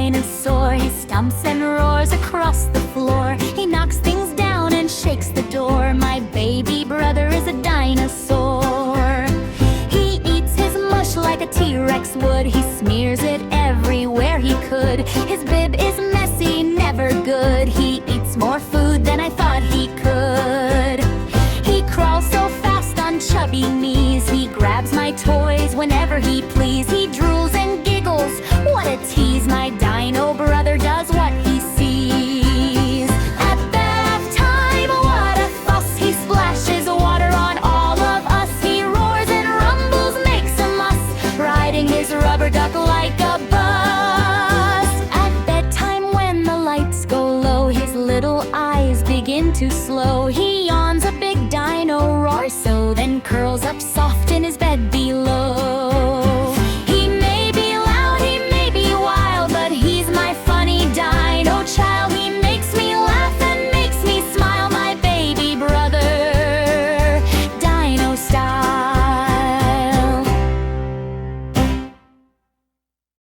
dinosaur. He stomps and roars across the floor. He knocks things down and shakes the door. My baby brother is a dinosaur. He eats his mush like a T-Rex would. He smears it everywhere he could. His bib is messy, never good. He eats more food than I thought he could. He crawls so fast on chubby knees. He grabs my toys whenever he pleases.